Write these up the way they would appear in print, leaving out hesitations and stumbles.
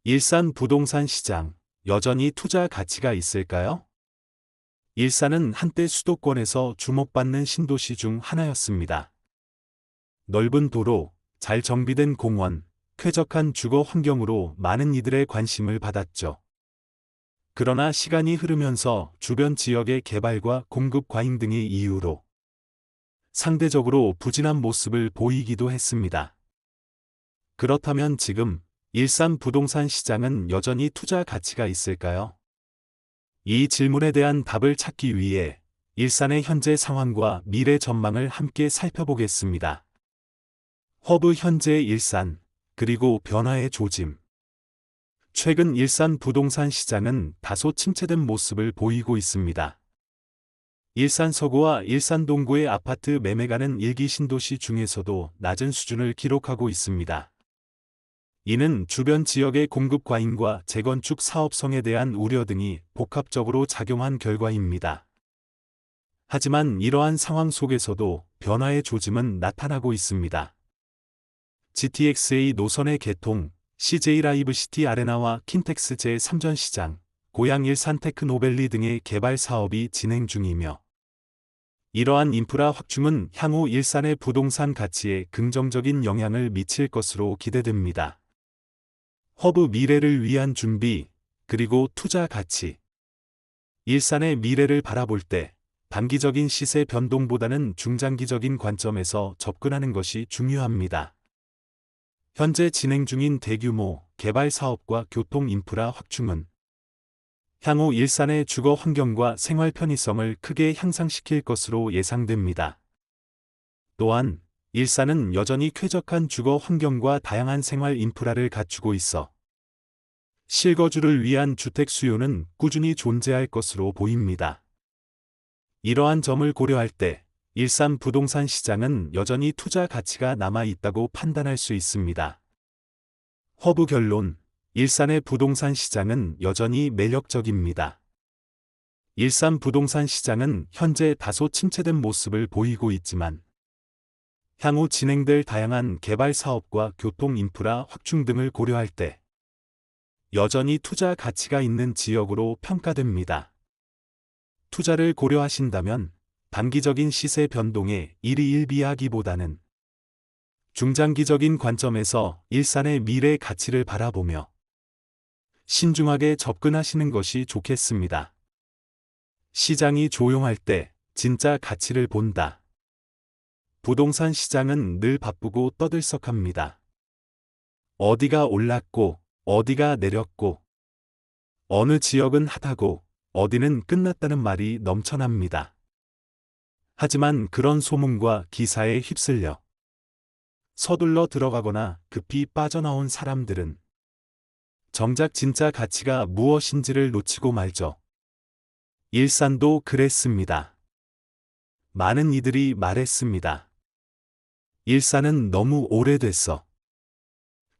일산 부동산 시장, 여전히 투자 가치가 있을까요? 일산은 한때 수도권에서 주목받는 신도시 중 하나였습니다. 넓은 도로, 잘 정비된 공원, 쾌적한 주거 환경으로 많은 이들의 관심을 받았죠. 그러나 시간이 흐르면서 주변 지역의 개발과 공급 과잉 등의 이유로 상대적으로 부진한 모습을 보이기도 했습니다. 그렇다면 지금 일산 부동산 시장은 여전히 투자 가치가 있을까요? 이 질문에 대한 답을 찾기 위해 일산의 현재 상황과 미래 전망을 함께 살펴보겠습니다. 허브 현재의 일산, 그리고 변화의 조짐. 최근 일산 부동산 시장은 다소 침체된 모습을 보이고 있습니다. 일산 서구와 일산 동구의 아파트 매매가는 일기 신도시 중에서도 낮은 수준을 기록하고 있습니다. 이는 주변 지역의 공급 과잉과 재건축 사업성에 대한 우려 등이 복합적으로 작용한 결과입니다. 하지만 이러한 상황 속에서도 변화의 조짐은 나타나고 있습니다. GTX-A 노선의 개통, CJ 라이브 시티 아레나와 킨텍스 제3전 시장, 고양 일산 테크노밸리 등의 개발 사업이 진행 중이며, 이러한 인프라 확충은 향후 일산의 부동산 가치에 긍정적인 영향을 미칠 것으로 기대됩니다. 허브 미래를 위한 준비, 그리고 투자 가치. 일산의 미래를 바라볼 때 단기적인 시세 변동보다는 중장기적인 관점에서 접근하는 것이 중요합니다. 현재 진행 중인 대규모 개발 사업과 교통 인프라 확충은 향후 일산의 주거 환경과 생활 편의성을 크게 향상시킬 것으로 예상됩니다. 또한 일산은 여전히 쾌적한 주거 환경과 다양한 생활 인프라를 갖추고 있어 실거주를 위한 주택 수요는 꾸준히 존재할 것으로 보입니다. 이러한 점을 고려할 때 일산 부동산 시장은 여전히 투자 가치가 남아 있다고 판단할 수 있습니다. 허브 결론, 일산의 부동산 시장은 여전히 매력적입니다. 일산 부동산 시장은 현재 다소 침체된 모습을 보이고 있지만 향후 진행될 다양한 개발 사업과 교통 인프라 확충 등을 고려할 때 여전히 투자 가치가 있는 지역으로 평가됩니다. 투자를 고려하신다면 단기적인 시세 변동에 일희일비하기보다는 중장기적인 관점에서 일산의 미래 가치를 바라보며 신중하게 접근하시는 것이 좋겠습니다. 시장이 조용할 때 진짜 가치를 본다. 부동산 시장은 늘 바쁘고 떠들썩합니다. 어디가 올랐고, 어디가 내렸고, 어느 지역은 핫하고, 어디는 끝났다는 말이 넘쳐납니다. 하지만 그런 소문과 기사에 휩쓸려 서둘러 들어가거나 급히 빠져나온 사람들은 정작 진짜 가치가 무엇인지를 놓치고 말죠. 일산도 그랬습니다. 많은 이들이 말했습니다. 일산은 너무 오래됐어.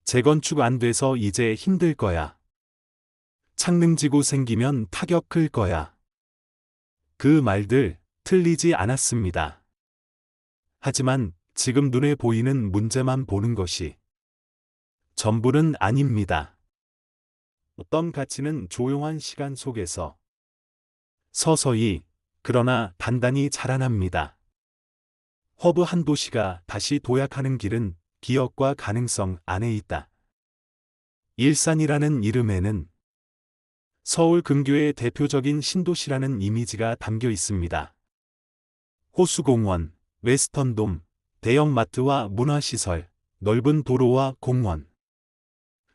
재건축 안 돼서 이제 힘들 거야. 창능지구 생기면 타격 클 거야. 그 말들 틀리지 않았습니다. 하지만 지금 눈에 보이는 문제만 보는 것이 전부는 아닙니다. 어떤 가치는 조용한 시간 속에서 서서히, 그러나 단단히 자라납니다. 허브 한 도시가 다시 도약하는 길은 기억과 가능성 안에 있다. 일산이라는 이름에는 서울 근교의 대표적인 신도시라는 이미지가 담겨 있습니다. 호수공원, 웨스턴돔, 대형마트와 문화시설, 넓은 도로와 공원.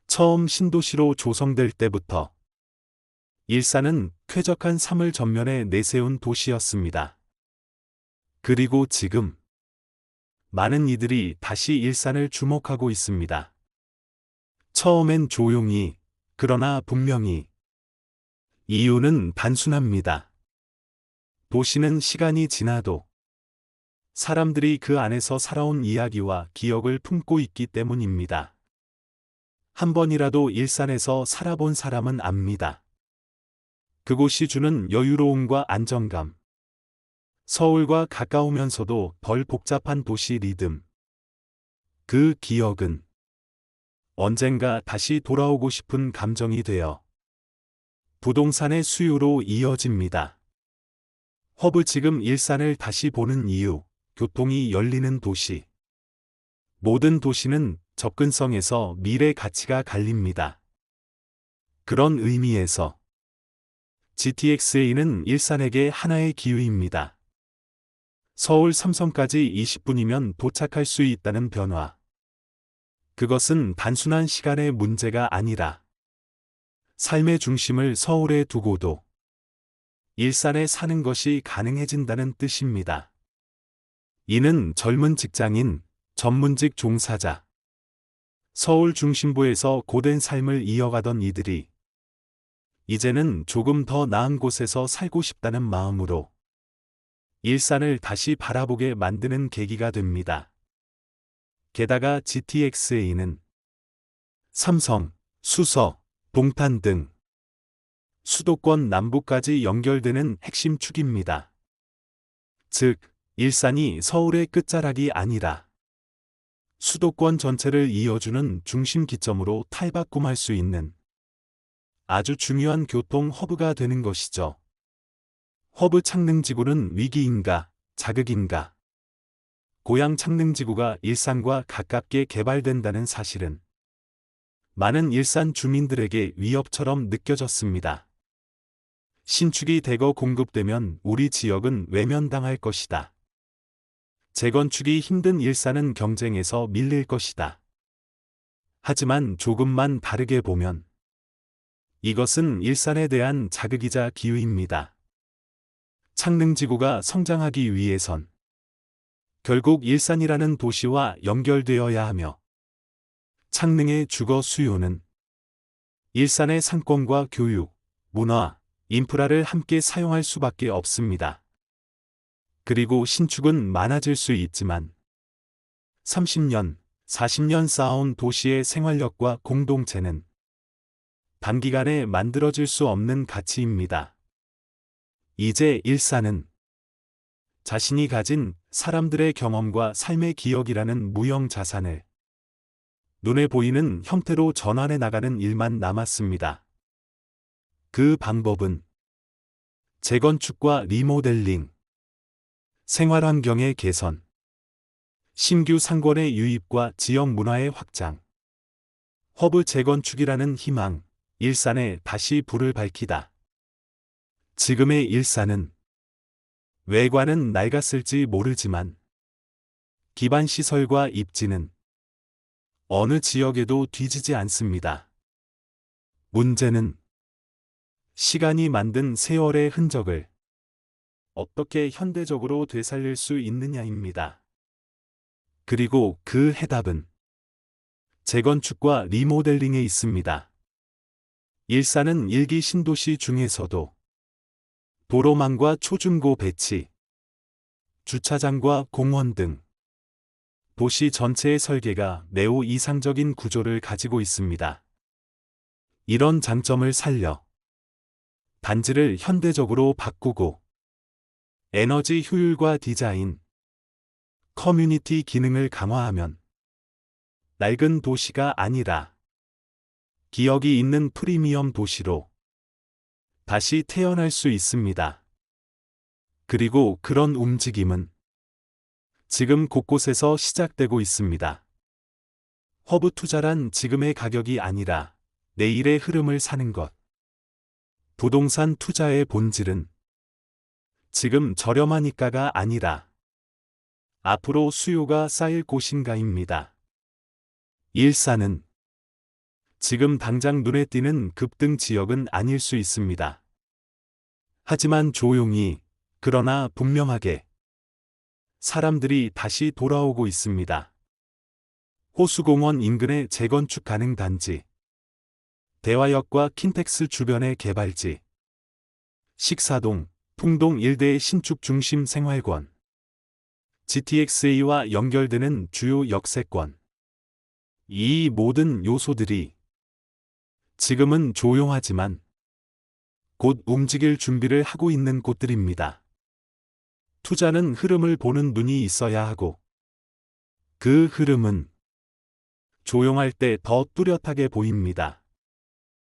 처음 신도시로 조성될 때부터 일산은 쾌적한 삶을 전면에 내세운 도시였습니다. 그리고 지금 많은 이들이 다시 일산을 주목하고 있습니다. 처음엔 조용히, 그러나 분명히. 이유는 단순합니다. 도시는 시간이 지나도 사람들이 그 안에서 살아온 이야기와 기억을 품고 있기 때문입니다. 한 번이라도 일산에서 살아본 사람은 압니다. 그곳이 주는 여유로움과 안정감. 서울과 가까우면서도 덜 복잡한 도시 리듬. 그 기억은 언젠가 다시 돌아오고 싶은 감정이 되어 부동산의 수요로 이어집니다. 허브 지금 일산을 다시 보는 이유, 교통이 열리는 도시. 모든 도시는 접근성에서 미래 가치가 갈립니다. 그런 의미에서 GTX-A는 일산에게 하나의 기회입니다. 서울 삼성까지 20분이면 도착할 수 있다는 변화. 그것은 단순한 시간의 문제가 아니라 삶의 중심을 서울에 두고도 일산에 사는 것이 가능해진다는 뜻입니다. 이는 젊은 직장인, 전문직 종사자, 서울 중심부에서 고된 삶을 이어가던 이들이 이제는 조금 더 나은 곳에서 살고 싶다는 마음으로 일산을 다시 바라보게 만드는 계기가 됩니다. 게다가 GTX-A는 삼성, 수서, 동탄 등 수도권 남부까지 연결되는 핵심 축입니다. 즉, 일산이 서울의 끝자락이 아니라 수도권 전체를 이어주는 중심 기점으로 탈바꿈할 수 있는 아주 중요한 교통 허브가 되는 것이죠. 허브 창능지구는 위기인가, 자극인가? 고양 창능지구가 일산과 가깝게 개발된다는 사실은 많은 일산 주민들에게 위협처럼 느껴졌습니다. 신축이 대거 공급되면 우리 지역은 외면당할 것이다. 재건축이 힘든 일산은 경쟁에서 밀릴 것이다. 하지만 조금만 다르게 보면 이것은 일산에 대한 자극이자 기회입니다. 창능지구가 성장하기 위해선 결국 일산이라는 도시와 연결되어야 하며 창능의 주거 수요는 일산의 상권과 교육, 문화, 인프라를 함께 사용할 수밖에 없습니다. 그리고 신축은 많아질 수 있지만 30년, 40년 쌓아온 도시의 생활력과 공동체는 단기간에 만들어질 수 없는 가치입니다. 이제 일산은 자신이 가진 사람들의 경험과 삶의 기억이라는 무형 자산을 눈에 보이는 형태로 전환해 나가는 일만 남았습니다. 그 방법은 재건축과 리모델링, 생활환경의 개선, 신규 상권의 유입과 지역 문화의 확장, 허브 재건축이라는 희망, 일산에 다시 불을 밝히다. 지금의 일산은 외관은 낡았을지 모르지만 기반 시설과 입지는 어느 지역에도 뒤지지 않습니다. 문제는 시간이 만든 세월의 흔적을 어떻게 현대적으로 되살릴 수 있느냐입니다. 그리고 그 해답은 재건축과 리모델링에 있습니다. 일산은 일기 신도시 중에서도 도로망과 초중고 배치, 주차장과 공원 등 도시 전체의 설계가 매우 이상적인 구조를 가지고 있습니다. 이런 장점을 살려 단지를 현대적으로 바꾸고 에너지 효율과 디자인, 커뮤니티 기능을 강화하면 낡은 도시가 아니라 기억이 있는 프리미엄 도시로 다시 태어날 수 있습니다. 그리고 그런 움직임은 지금 곳곳에서 시작되고 있습니다. 허브 투자란 지금의 가격이 아니라 내일의 흐름을 사는 것. 부동산 투자의 본질은 지금 저렴하니까가 아니라 앞으로 수요가 쌓일 곳인가입니다. 일산은 지금 당장 눈에 띄는 급등 지역은 아닐 수 있습니다. 하지만 조용히, 그러나 분명하게 사람들이 다시 돌아오고 있습니다. 호수공원 인근의 재건축 가능 단지, 대화역과 킨텍스 주변의 개발지, 식사동, 풍동 일대의 신축 중심 생활권, GTX-A와 연결되는 주요 역세권. 이 모든 요소들이 지금은 조용하지만 곧 움직일 준비를 하고 있는 곳들입니다. 투자는 흐름을 보는 눈이 있어야 하고 그 흐름은 조용할 때 더 뚜렷하게 보입니다.